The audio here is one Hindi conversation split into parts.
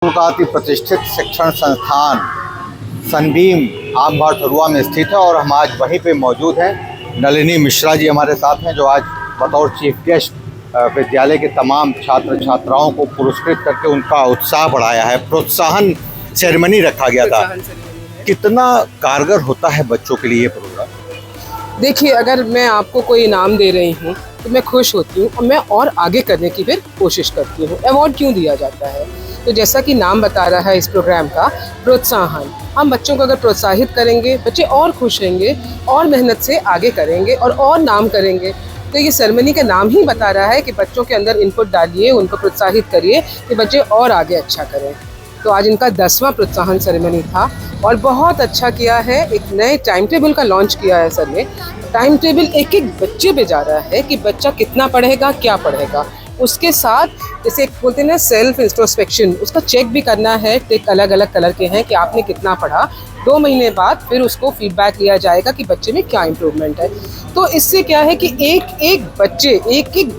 स्कूल का अति प्रतिष्ठित शिक्षण संस्थान सनबीम आमबाड़ थरुआ में स्थित है और हम आज वहीं पे मौजूद हैं। नलिनी मिश्रा जी हमारे साथ हैं जो आज बतौर चीफ गेस्ट विद्यालय के तमाम छात्र छात्राओं को पुरस्कृत करके उनका उत्साह बढ़ाया है। प्रोत्साहन सेरेमनी रखा गया था। कितना कारगर होता है बच्चों के लिए ये प्रोग्राम? देखिए, अगर मैं आपको कोई इनाम दे रही हूँ तो मैं खुश होती हूँ और मैं और आगे करने की फिर कोशिश करती हूँ। अवार्ड क्यों दिया जाता है? तो जैसा कि नाम बता रहा है इस प्रोग्राम का, प्रोत्साहन। हम बच्चों को अगर प्रोत्साहित करेंगे, बच्चे और खुश रहेंगे और मेहनत से आगे करेंगे और नाम करेंगे। तो ये सेरेमनी का नाम ही बता रहा है कि बच्चों के अंदर इनपुट डालिए, उनको प्रोत्साहित करिए कि बच्चे और आगे अच्छा करें। तो आज इनका 10वां प्रोत्साहन सेरेमनी था और बहुत अच्छा किया है। एक नए टाइम टेबल का लॉन्च किया है सर ने। टाइम टेबल एक एक बच्चे पे जा रहा है कि बच्चा कितना पढ़ेगा, क्या पढ़ेगा। उसके साथ जैसे बोलते हैं ना सेल्फ इंट्रोस्पेक्शन, उसका चेक भी करना है। टिक अलग अलग कलर के हैं कि आपने कितना पढ़ा। 2 महीने बाद फिर उसको फीडबैक लिया जाएगा कि बच्चे में क्या इम्प्रूवमेंट है। तो इससे क्या है कि एक एक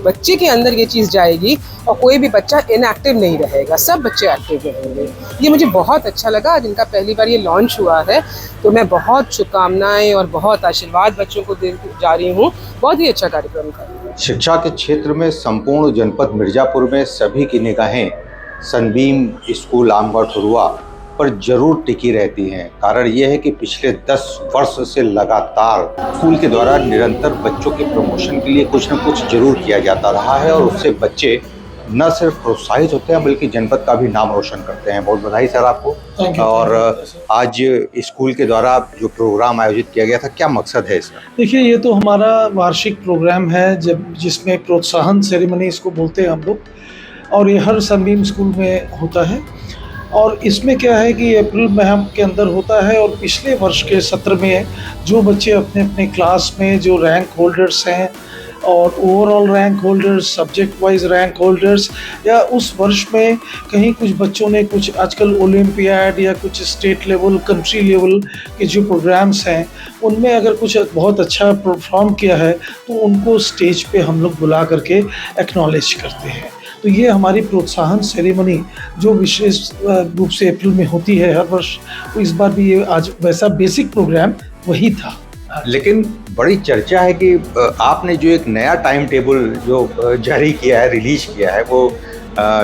बच्चे के अंदर ये चीज़ जाएगी और कोई भी बच्चा इनएक्टिव नहीं रहेगा, सब बच्चे एक्टिव रहेंगे। ये मुझे बहुत अच्छा लगा। आज इनका पहली बार ये लॉन्च हुआ है, तो मैं बहुत शुभकामनाएं और बहुत आशीर्वाद बच्चों को दे जा रही हूँ। बहुत ही अच्छा कार्यक्रम था। शिक्षा के क्षेत्र में संपूर्ण जनपद मिर्जापुर में सभी की निगाहें सनबीम स्कूल आमबाड़ थरुआ पर जरूर टिकी रहती हैं। कारण यह है कि पिछले 10 वर्ष से लगातार स्कूल के द्वारा निरंतर बच्चों के प्रमोशन के लिए कुछ न कुछ जरूर किया जाता रहा है और उससे बच्चे न सिर्फ प्रोत्साहित होते हैं बल्कि जनपद का भी नाम रोशन करते हैं। बहुत बधाई सर आपको। और आज स्कूल के द्वारा जो प्रोग्राम आयोजित किया गया था, क्या मकसद है इसका? देखिए, ये तो हमारा वार्षिक प्रोग्राम है जिसमें प्रोत्साहन सेरेमनी इसको बोलते हैं हम लोग, और ये हर सनबीम स्कूल में होता है। और इसमें क्या है कि अप्रैल माह के अंदर होता है और पिछले वर्ष के सत्र में जो बच्चे अपने अपने क्लास में जो रैंक होल्डर्स हैं और overall rank holders, subject wise rank holders, या उस वर्ष में कहीं कुछ बच्चों ने कुछ आजकल ओलंपियाड या कुछ स्टेट लेवल, कंट्री लेवल के जो प्रोग्राम्स हैं उनमें अगर कुछ बहुत अच्छा परफॉर्म किया है तो उनको स्टेज पे हम लोग बुला करके एक्नॉलेज करते हैं। तो ये हमारी प्रोत्साहन सेरेमनी जो विशेष रूप से अप्रैल में होती है हर वर्ष, तो इस बार भी ये आज वैसा बेसिक प्रोग्राम वही था। लेकिन बड़ी चर्चा है कि आपने जो एक नया टाइम टेबल जो जारी किया है, रिलीज किया है, वो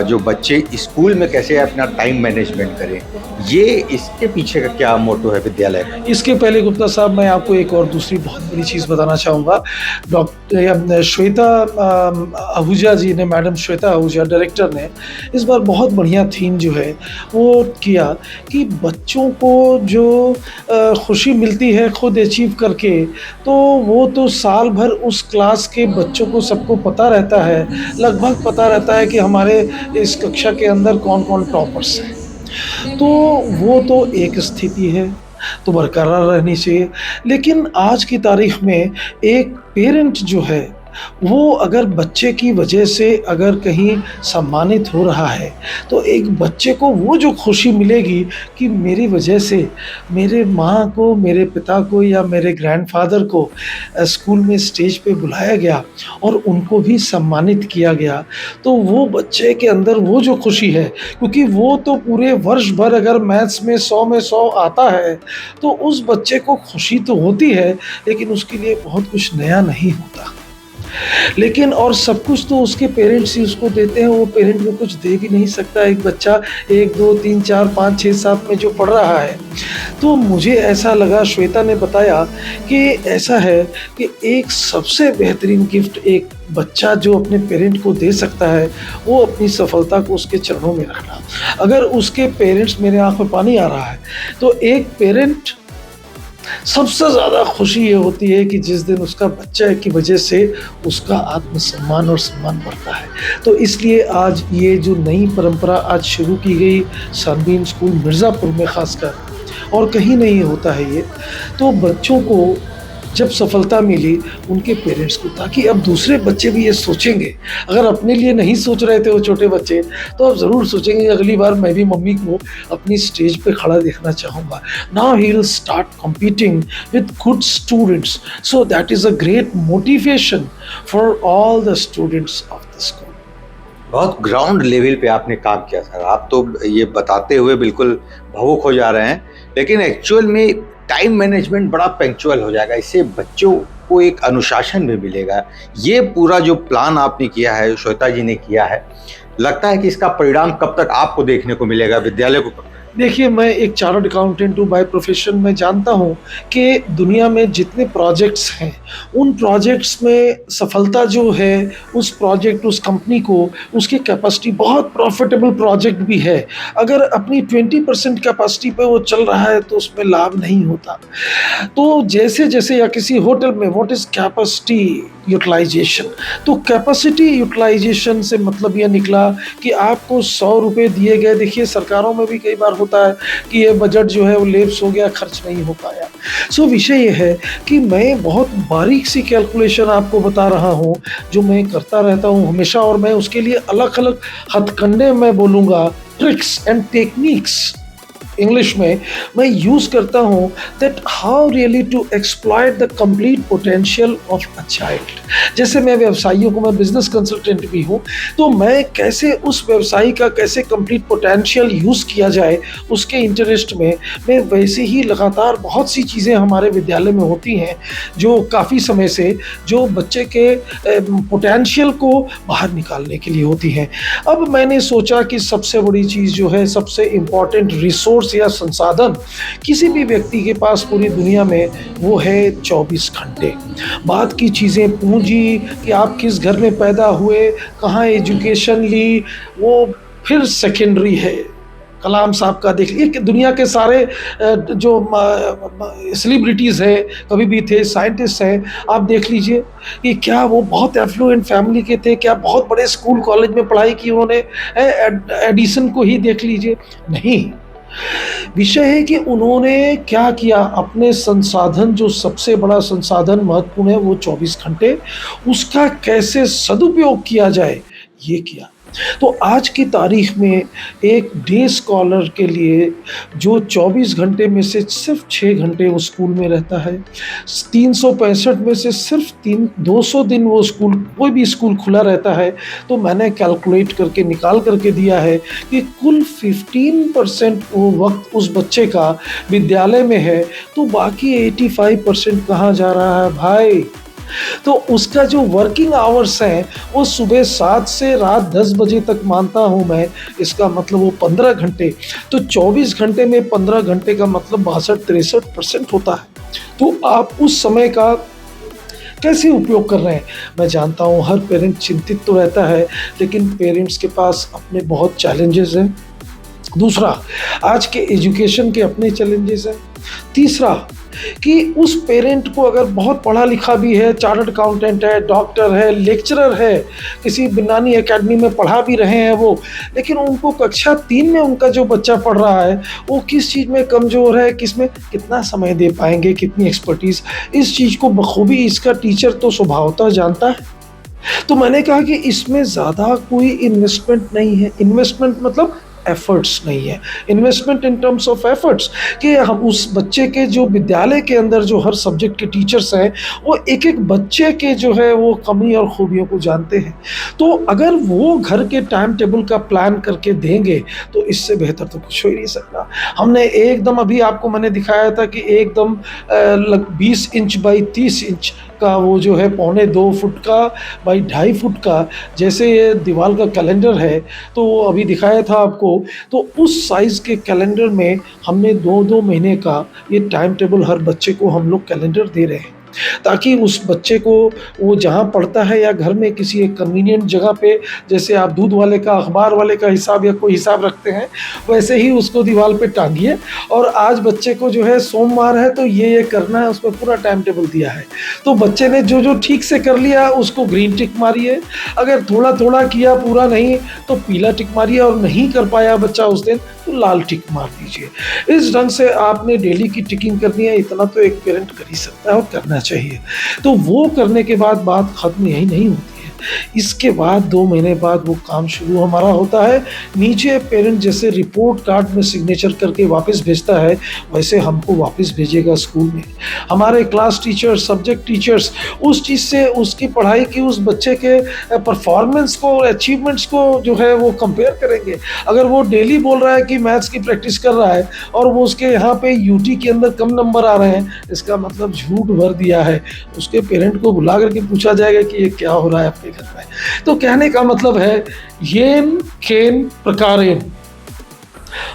जो बच्चे स्कूल में कैसे अपना टाइम मैनेजमेंट करें, ये इसके पीछे का क्या मोटो है विद्यालय का? इसके पहले गुप्ता साहब, मैं आपको एक और दूसरी बहुत बड़ी चीज़ बताना चाहूँगा। डॉक्टर श्वेता आहूजा जी ने, मैडम श्वेता आहूजा डायरेक्टर ने इस बार बहुत बढ़िया थीम जो है वो किया कि बच्चों को जो खुशी मिलती है खुद अचीव करके, तो वो तो साल भर उस क्लास के बच्चों को सबको पता रहता है, लगभग पता रहता है कि हमारे इस कक्षा के अंदर कौन कौन टॉपर्स हैं। तो वो तो एक स्थिति है, तो बरकरार रहनी चाहिए। लेकिन आज की तारीख में एक पेरेंट जो है वो अगर बच्चे की वजह से अगर कहीं सम्मानित हो रहा है तो एक बच्चे को वो जो खुशी मिलेगी कि मेरी वजह से मेरे माँ को, मेरे पिता को या मेरे ग्रैंडफादर को स्कूल में स्टेज पे बुलाया गया और उनको भी सम्मानित किया गया, तो वो बच्चे के अंदर वो जो खुशी है, क्योंकि वो तो पूरे वर्ष भर अगर मैथ्स में 100 में 100 आता है तो उस बच्चे को खुशी तो होती है, लेकिन उसके लिए बहुत कुछ नया नहीं होता। लेकिन और सब कुछ तो उसके पेरेंट्स ही उसको देते हैं, वो पेरेंट को कुछ दे भी नहीं सकता। एक बच्चा 1 2 3 4 5 6 7 में जो पढ़ रहा है, तो मुझे ऐसा लगा, श्वेता ने बताया कि ऐसा है कि एक सबसे बेहतरीन गिफ्ट एक बच्चा जो अपने पेरेंट को दे सकता है वो अपनी सफलता को उसके चरणों में रखना। अगर उसके पेरेंट्स, मेरे आँख में पानी आ रहा है, तो एक पेरेंट सबसे ज़्यादा खुशी ये होती है कि जिस दिन उसका बच्चा की वजह से उसका आत्मसम्मान और सम्मान बढ़ता है। तो इसलिए आज ये जो नई परंपरा आज शुरू की गई सनबीम स्कूल मिर्ज़ापुर में ख़ासकर, और कहीं नहीं होता है ये, तो बच्चों को जब सफलता मिली उनके पेरेंट्स को, ताकि अब दूसरे बच्चे भी ये सोचेंगे। अगर अपने लिए नहीं सोच रहे थे वो छोटे बच्चे, तो अब ज़रूर सोचेंगे अगली बार मैं भी मम्मी को अपनी स्टेज पे खड़ा देखना चाहूँगा। Now he will start competing with good students, so that is a great motivation for all the students of the school. बहुत ग्राउंड लेवल पे आपने काम किया सर। आप तो ये बताते हुए बिल्कुल भावुक हो जा रहे हैं, लेकिन एक्चुअल में टाइम मैनेजमेंट बड़ा पंक्चुअल हो जाएगा। इससे बच्चों को एक अनुशासन भी मिलेगा। ये पूरा जो प्लान आपने किया है, श्वेता जी ने किया है, लगता है कि इसका परिणाम कब तक आपको देखने को मिलेगा, विद्यालय को? देखिए, मैं एक चार्टर्ड अकाउंटेंट हूँ बाय प्रोफेशन। में जानता हूँ कि दुनिया में जितने प्रोजेक्ट्स हैं, उन प्रोजेक्ट्स में सफलता जो है उस प्रोजेक्ट, उस कंपनी को, उसकी कैपेसिटी बहुत प्रॉफिटेबल प्रोजेक्ट भी है, अगर अपनी 20% कैपेसिटी पे वो चल रहा है तो उसमें लाभ नहीं होता। तो जैसे जैसे या किसी होटल में व्हाट इज़ कैपेसिटी यूटिलाइजेशन, तो कैपेसिटी यूटिलाइजेशन से मतलब यह निकला कि आपको 100 रुपये दिए गए। देखिए, सरकारों में भी कई बार होता है कि ये बजट जो है वो लेप्स हो गया, खर्च नहीं हो पाया। सो विषय ये है कि मैं बहुत बारीक सी कैलकुलेशन आपको बता रहा हूँ जो मैं करता रहता हूँ हमेशा, और मैं उसके लिए अलग अलग हथकंडे मैं बोलूँगा, ट्रिक्स एंड टेक्निक्स इंग्लिश में मैं यूज़ करता हूँ, that how really to exploit the complete potential of a child. जैसे मैं व्यवसायियों को, मैं बिजनेस कंसल्टेंट भी हूँ, तो मैं कैसे उस व्यवसायी का कैसे कंप्लीट पोटेंशियल यूज़ किया जाए उसके इंटरेस्ट में, मैं वैसे ही लगातार बहुत सी चीज़ें हमारे विद्यालय में होती हैं जो काफ़ी समय से जो बच्चे के पोटेंशियल को बाहर निकालने के लिए होती हैं। अब मैंने सोचा कि सबसे बड़ी चीज़ जो है, सबसे इम्पॉर्टेंट रिसोर्स या संसाधन किसी भी व्यक्ति के पास पूरी दुनिया में, वो है 24 घंटे। बात की चीज़ें पूंजी कि आप किस घर में पैदा हुए, कहाँ एजुकेशन ली, वो फिर सेकेंडरी है। कलाम साहब का देख लीजिए कि दुनिया के सारे जो सेलिब्रिटीज़ हैं, कभी भी थे, साइंटिस्ट हैं, आप देख लीजिए कि क्या वो बहुत एफ्लुएंट फैमिली के थे, क्या बहुत बड़े स्कूल कॉलेज में पढ़ाई की उन्होंने? एडिसन को ही देख लीजिए, नहीं। विषय है कि उन्होंने क्या किया, अपने संसाधन, जो सबसे बड़ा संसाधन महत्वपूर्ण है वो 24 घंटे, उसका कैसे सदुपयोग किया जाए ये किया। तो आज की तारीख में एक डे स्कॉलर के लिए जो 24 घंटे में से सिर्फ 6 घंटे वो स्कूल में रहता है, 365 में से सिर्फ 200 दिन वो स्कूल, कोई भी स्कूल खुला रहता है, तो मैंने कैलकुलेट करके निकाल करके दिया है कि कुल 15% वो वक्त उस बच्चे का विद्यालय में है, तो बाकी 85% कहाँ जा रहा है भाई? तो उसका जो वर्किंग आवर्स हैं वो सुबह 7 से रात 10 बजे तक मानता हूँ मैं, इसका मतलब वो 15 घंटे, तो 24 घंटे में 15 घंटे का मतलब 62-63% होता है। तो आप उस समय का कैसे उपयोग कर रहे हैं? मैं जानता हूँ हर पेरेंट चिंतित तो रहता है, लेकिन पेरेंट्स के पास अपने बहुत चैलेंजेस हैं। दूसरा, आज के एजुकेशन के अपने चैलेंजेस हैं। तीसरा कि उस पेरेंट को अगर बहुत पढ़ा लिखा भी है, चार्टर्ड अकाउंटेंट है, डॉक्टर है, लेक्चरर है, किसी बिनानी एकेडमी में पढ़ा भी रहे हैं वो, लेकिन उनको कक्षा 3 में उनका जो बच्चा पढ़ रहा है वो किस चीज़ में कमज़ोर है, किस में कितना समय दे पाएंगे, कितनी एक्सपर्टीज़, इस चीज़ को बखूबी इसका टीचर तो स्वभावतः जानता है। तो मैंने कहा कि इसमें ज़्यादा कोई इन्वेस्टमेंट नहीं है। इन्वेस्टमेंट मतलब एफर्ट्स नहीं है, investment in terms of efforts, कि हम उस बच्चे के जो विद्यालय के अंदर जो हर सब्जेक्ट के टीचर्स हैं वो एक एक बच्चे के जो है वो कमी और खूबियों को जानते हैं। तो अगर वो घर के टाइम टेबल का प्लान करके देंगे तो इससे बेहतर तो कुछ हो ही नहीं सकता। हमने एकदम, अभी आपको मैंने दिखाया था कि एकदम 20 इंच बाई 30 इंच का वो जो है 2.25 फुट का बाई 2.5 फुट का, जैसे ये दीवार का कैलेंडर है, तो वो अभी दिखाया था आपको, तो उस साइज़ के कैलेंडर में हमने 2-2 महीने का ये टाइम टेबल हर बच्चे को हम लोग कैलेंडर दे रहे हैं, ताकि उस बच्चे को वो जहाँ पढ़ता है या घर में किसी एक कन्वीनियंट जगह पे, जैसे आप दूध वाले का, अखबार वाले का हिसाब या कोई हिसाब रखते हैं, वैसे ही उसको दीवार पे टांगिए। और आज बच्चे को जो है सोमवार है तो ये करना है, उसमें पूरा टाइम टेबल दिया है, तो बच्चे ने जो जो ठीक से कर लिया उसको ग्रीन टिक मारिए, अगर थोड़ा थोड़ा किया पूरा नहीं तो पीला टिक मारिए, और नहीं कर पाया बच्चा उस दिन तो लाल टिक मार दीजिए। इस ढंग से आपने डेली की टिकिंग करनी है, इतना तो एक पेरेंट कर ही सकता है और करना चाहिए। तो वो करने के बाद बात खत्म यही नहीं होती है। इसके बाद 2 महीने बाद वो काम शुरू हमारा होता है। नीचे पेरेंट जैसे रिपोर्ट कार्ड में सिग्नेचर करके वापस भेजता है, वैसे हमको वापस भेजेगा स्कूल में। हमारे क्लास टीचर्स, सब्जेक्ट टीचर्स उस चीज़ से, उसकी पढ़ाई की, उस बच्चे के परफॉर्मेंस को, अचीवमेंट्स को जो है वो कंपेयर करेंगे। अगर वो डेली बोल रहा है कि मैथ्स की प्रैक्टिस कर रहा है और वो उसके यहाँ पे यूटी के अंदर कम नंबर आ रहे हैं, इसका मतलब झूठ भर दिया है। उसके पेरेंट को बुला करके पूछा जाएगा कि ये क्या हो रहा है आपके घर में। तो कहने का मतलब है येन केन प्रकारेन,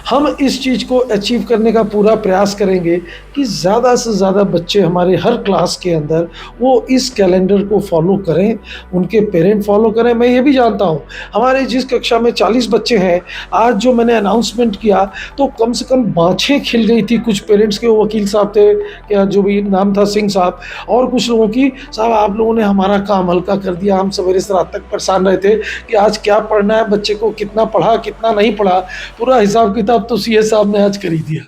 हम इस चीज़ को अचीव करने का पूरा प्रयास करेंगे कि ज़्यादा से ज़्यादा बच्चे हमारे हर क्लास के अंदर वो इस कैलेंडर को फॉलो करें, उनके पेरेंट फॉलो करें। मैं ये भी जानता हूँ हमारे जिस कक्षा में 40 बच्चे हैं, आज जो मैंने अनाउंसमेंट किया तो कम से कम बाँछें खिल गई थी कुछ पेरेंट्स के। वो वकील साहब थे, क्या जो भी नाम था, सिंह साहब, और कुछ लोगों की, साहब आप लोगों ने हमारा काम हल्का कर दिया। हम सवेरे से रात तक परेशान रहे थे कि आज क्या पढ़ना है, बच्चे को कितना पढ़ा कितना नहीं पढ़ा, पूरा हिसाब किताब तो सीए साहब ने आज कर ही दिया।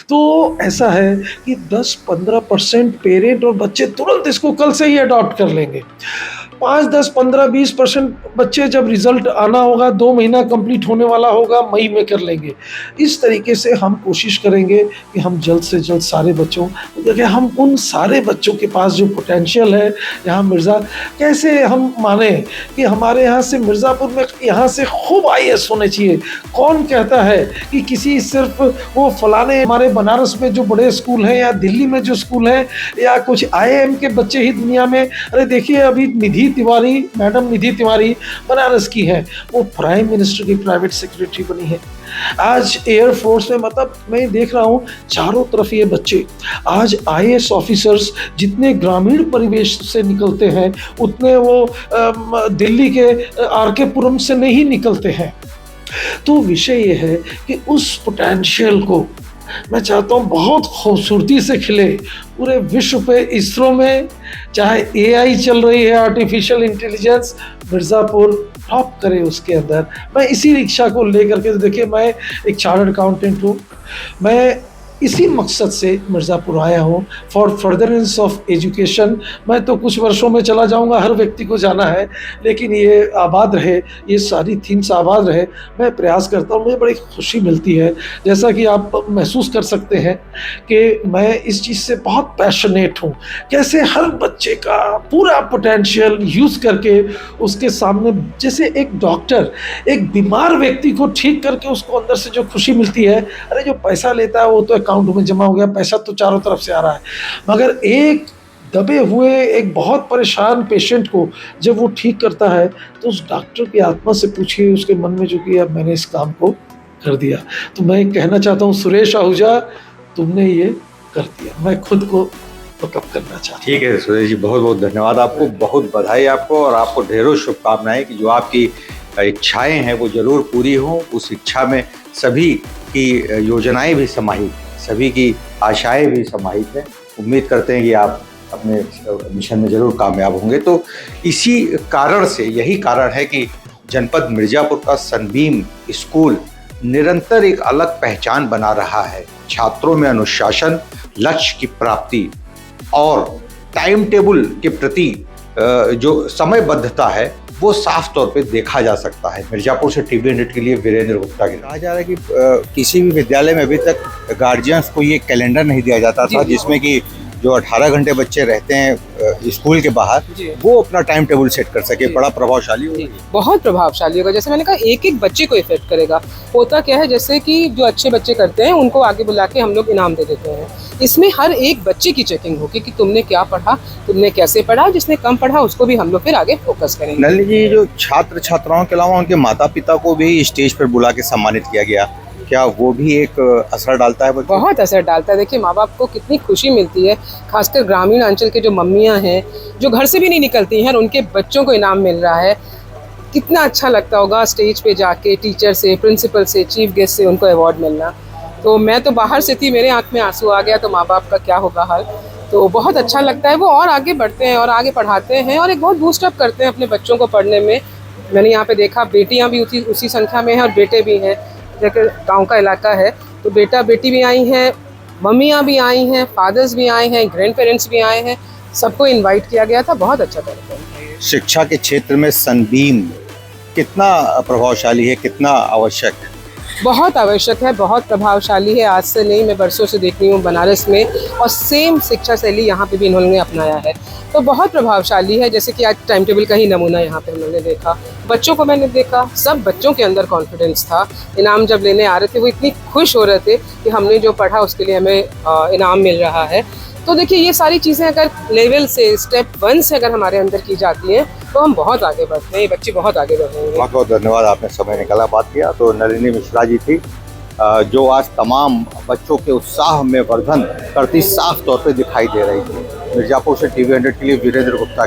तो ऐसा है कि 10-15% पेरेंट और बच्चे तुरंत इसको कल से ही अडॉप्ट कर लेंगे। 5, 10, 15, 20% बच्चे जब रिजल्ट आना होगा, 2 महीना कंप्लीट होने वाला होगा, मई में कर लेंगे। इस तरीके से हम कोशिश करेंगे कि हम जल्द से जल्द सारे बच्चों, देखिए हम उन सारे बच्चों के पास जो पोटेंशियल है यहाँ मिर्ज़ा, कैसे हम माने कि हमारे यहाँ से मिर्ज़ापुर में यहाँ से खूब IAS होने चाहिए। कौन कहता है कि किसी सिर्फ वो फलाने हमारे बनारस में जो बड़े स्कूल हैं या दिल्ली में जो स्कूल हैं या कुछ IIM के बच्चे ही दुनिया में। अरे देखिए अभी निधि तिवारी, मैडम निधि तिवारी बनारस की है, वो प्राइम मिनिस्टर की प्राइवेट सेक्रेटरी बनी है। आज एयरफोर्स में, मतलब मैं देख रहा हूँ चारों तरफ ये बच्चे आज IAS ऑफिसर्स, जितने ग्रामीण परिवेश से निकलते हैं उतने वो दिल्ली के RK पुरम से नहीं निकलते हैं। तो विषय ये है कि उस पोटेंशियल को मैं चाहता हूँ बहुत खूबसूरती से खिले पूरे विश्व पे। इसरो में चाहे AI चल रही है, आर्टिफिशियल इंटेलिजेंस, मिर्ज़ापुर टॉप करे उसके अंदर। मैं इसी इच्छा को लेकर के, देखिए मैं एक चार्टर्ड अकाउंटेंट हूँ, मैं इसी मकसद से मिर्ज़ापुर आया हूँ, फॉर फर्दरेंस ऑफ एजुकेशन। मैं तो कुछ वर्षों में चला जाऊँगा, हर व्यक्ति को जाना है, लेकिन ये आबाद रहे, ये सारी थीम्स आबाद रहे, मैं प्रयास करता हूँ। मुझे बड़ी खुशी मिलती है, जैसा कि आप महसूस कर सकते हैं कि मैं इस चीज़ से बहुत पैशनेट हूँ। कैसे हर बच्चे का पूरा पोटेंशियल यूज़ करके उसके सामने, जैसे एक डॉक्टर एक बीमार व्यक्ति को ठीक करके उसको अंदर से जो खुशी मिलती है, अरे जो पैसा लेता है वो तो अकाउंट में जमा हो गया, पैसा तो चारों तरफ से आ रहा है, मगर एक दबे हुए, एक बहुत परेशान पेशेंट को जब वो ठीक करता है तो उस डॉक्टर की आत्मा से पूछिए उसके मन में जो कि अब मैंने इस काम को कर दिया। तो मैं कहना चाहता हूँ सुरेश आहूजा, तुमने ये कर दिया, मैं खुद को बकअप करना चाहता हूँ। ठीक है सुरेश जी, बहुत बहुत धन्यवाद आपको, बहुत बधाई आपको, और आपको ढेरों शुभकामनाएं कि जो आपकी इच्छाएं हैं वो जरूर पूरी हों। उस इच्छा में सभी की योजनाएं भी समाहित, सभी की आशाएं भी समाहित हैं। उम्मीद करते हैं कि आप अपने मिशन में ज़रूर कामयाब होंगे। तो इसी कारण से, यही कारण है कि जनपद मिर्ज़ापुर का सनबीम स्कूल निरंतर एक अलग पहचान बना रहा है। छात्रों में अनुशासन, लक्ष्य की प्राप्ति और टाइम टेबल के प्रति जो समयबद्धता है वो साफ तौर पे देखा जा सकता है। मिर्ज़ापुर से TV 100 के लिए वीरेंद्र गुप्ता की। कहा जा रहा है कि किसी भी विद्यालय में अभी तक गार्जियंस को ये कैलेंडर नहीं दिया जाता था जिसमें कि जो 18 घंटे बच्चे रहते हैं स्कूल के बाहर, वो अपना टाइम टेबल सेट कर सके। बड़ा प्रभावशाली होगा, बहुत प्रभावशाली होगा। जैसे मैंने कहा, एक एक बच्चे को इफेक्ट करेगा। होता क्या है, जैसे कि जो अच्छे बच्चे करते हैं उनको आगे बुला के हम लोग इनाम दे देते हैं। इसमें हर एक बच्चे की चेकिंग होगी कि तुमने क्या पढ़ा, तुमने कैसे पढ़ा। जिसने कम पढ़ा उसको भी हम लोग फिर आगे फोकस करेंगे। नलिनी जी, जो छात्र छात्राओं के अलावा उनके माता पिता को भी स्टेज पर बुला के सम्मानित किया गया, क्या वो भी एक असर डालता है? बहुत असर डालता है। देखिए, माँ बाप को कितनी खुशी मिलती है, खासकर ग्रामीण अंचल के जो मम्मियाँ हैं जो घर से भी नहीं निकलती हैं, उनके बच्चों को इनाम मिल रहा है। कितना अच्छा लगता होगा स्टेज पे जाके टीचर से, प्रिंसिपल से, चीफ गेस्ट से उनको अवार्ड मिलना। तो मैं तो बाहर से थी, मेरे आँख में आंसू आ गया, तो माँ बाप का क्या होगा हाल। तो बहुत अच्छा लगता है। वो और आगे बढ़ते हैं और आगे पढ़ाते हैं और एक बहुत बूस्टअप करते हैं अपने बच्चों को पढ़ने में। मैंने यहाँ पे देखा, बेटियाँ भी उसी संख्या में हैं और बेटे भी हैं। जैसे गांव का इलाका है तो बेटा बेटी भी आई हैं, मम्मियाँ भी आई हैं, फादर्स भी आए हैं, ग्रैंड पेरेंट्स भी आए हैं, सबको इनवाइट किया गया था। बहुत अच्छा कार्यक्रम। शिक्षा के क्षेत्र में सनबीम कितना प्रभावशाली है, कितना आवश्यक है? बहुत आवश्यक है, बहुत प्रभावशाली है। आज से नहीं, मैं बरसों से देख रही हूँ बनारस में, और सेम शिक्षा शैली यहाँ पे भी इन्होंने अपनाया है, तो बहुत प्रभावशाली है। जैसे कि आज टाइम टेबल का ही नमूना यहाँ पे हमने देखा, बच्चों को मैंने देखा, सब बच्चों के अंदर कॉन्फिडेंस था। इनाम जब लेने आ रहे थे वो इतनी खुश हो रहे थे कि हमने जो पढ़ा उसके लिए हमें इनाम मिल रहा है। तो देखिए, ये सारी चीज़ें अगर लेवल से, स्टेप 1 से अगर हमारे अंदर की जाती हैं तो हम बहुत आगे बढ़ते हैं, ये बच्चे बहुत आगे बढ़ रहे हैं। बहुत बहुत धन्यवाद, आपने समय निकाला, बात किया। तो नलिनी मिश्रा जी थी जो आज तमाम बच्चों के उत्साह में वर्धन करती साफ तौर पे दिखाई दे रही थी। मिर्ज़ापुर से TV 100 के लिए वीरेंद्र गुप्ता की